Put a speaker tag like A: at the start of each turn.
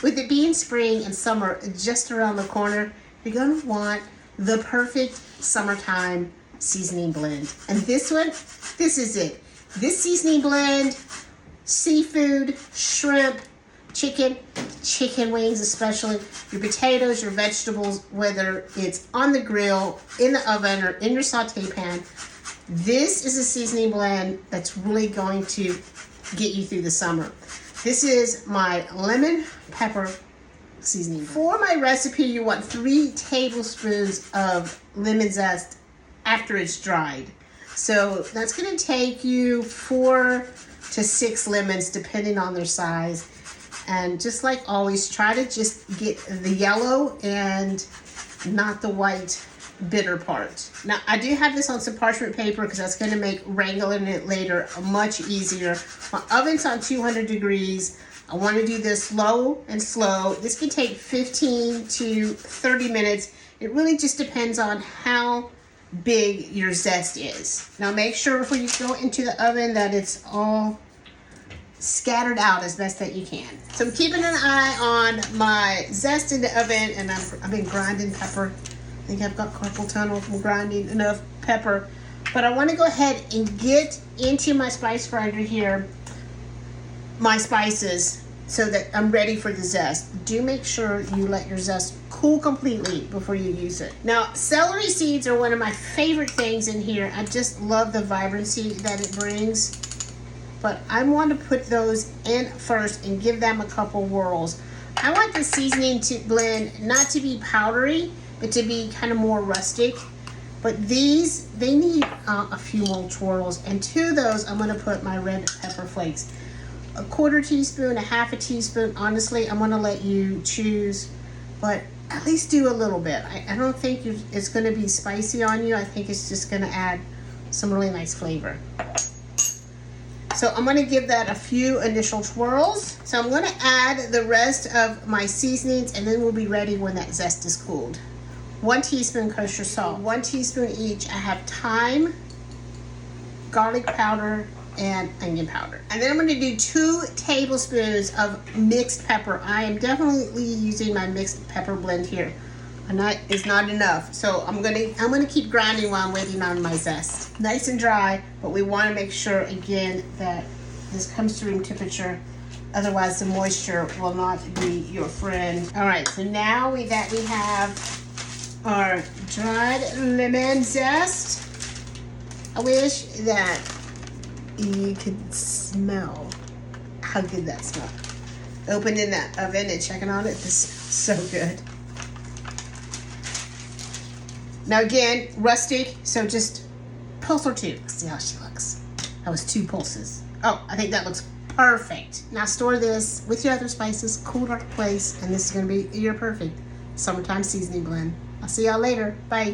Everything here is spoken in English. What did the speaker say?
A: With it being spring and summer just around the corner, you're gonna want the perfect summertime seasoning blend. And this one, this is it. This seasoning blend, seafood, shrimp, chicken wings especially, your potatoes, your vegetables, whether it's on the grill, in the oven, or in your saute pan, this is a seasoning blend that's really going to get you through the summer. This is my lemon pepper seasoning. For my recipe, you want 3 tablespoons of lemon zest after it's dried. So that's gonna take you 4 to 6 lemons depending on their size. And just like always, try to just get the yellow and not the white bitter part. Now, I do have this on some parchment paper because that's going to make wrangling it later much easier. My oven's on 200 degrees. I want to do this low and slow. This can take 15 to 30 minutes. It really just depends on how big your zest is. Now, make sure before you go into the oven that it's all scattered out as best that you can. So I'm keeping an eye on my zest in the oven, and I've been grinding pepper. I think I've got carpal tunnel from grinding enough pepper. But I want to go ahead and get into my spice grinder here, my spices, so that I'm ready for the zest. Do make sure you let your zest cool completely before you use it. Now, celery seeds are one of my favorite things in here. I just love the vibrancy that it brings. But I want to put those in first and give them a couple whirls. I want the seasoning to blend not to be powdery, but to be kind of more rustic. But these, they need a few more twirls. And to those, I'm going to put my red pepper flakes. A 1/4 teaspoon, a 1/2 teaspoon. Honestly, I'm going to let you choose. But at least do a little bit. I don't think it's going to be spicy on you. I think it's just going to add some really nice flavor. So I'm going to give that a few initial twirls. So I'm going to add the rest of my seasonings, and then we'll be ready when that zest is cooled. 1 teaspoon kosher salt, 1 teaspoon each. I have thyme, garlic powder, and onion powder. And then I'm going to do 2 tablespoons of mixed pepper. I am definitely using my mixed pepper blend here. And that is not enough. So I'm gonna keep grinding while I'm waiting on my zest. Nice and dry, but we want to make sure again that this comes to room temperature. Otherwise, the moisture will not be your friend. All right, so now that we have our dried lemon zest, I wish that you could smell how good that smells. Opening that oven and checking on it, this smells so good. Now again, rustic, so just pulse or 2. Let's see how she looks. That was 2 pulses. Oh, I think that looks perfect. Now store this with your other spices, cool dark place, and this is gonna be your perfect summertime seasoning blend. I'll see y'all later. Bye.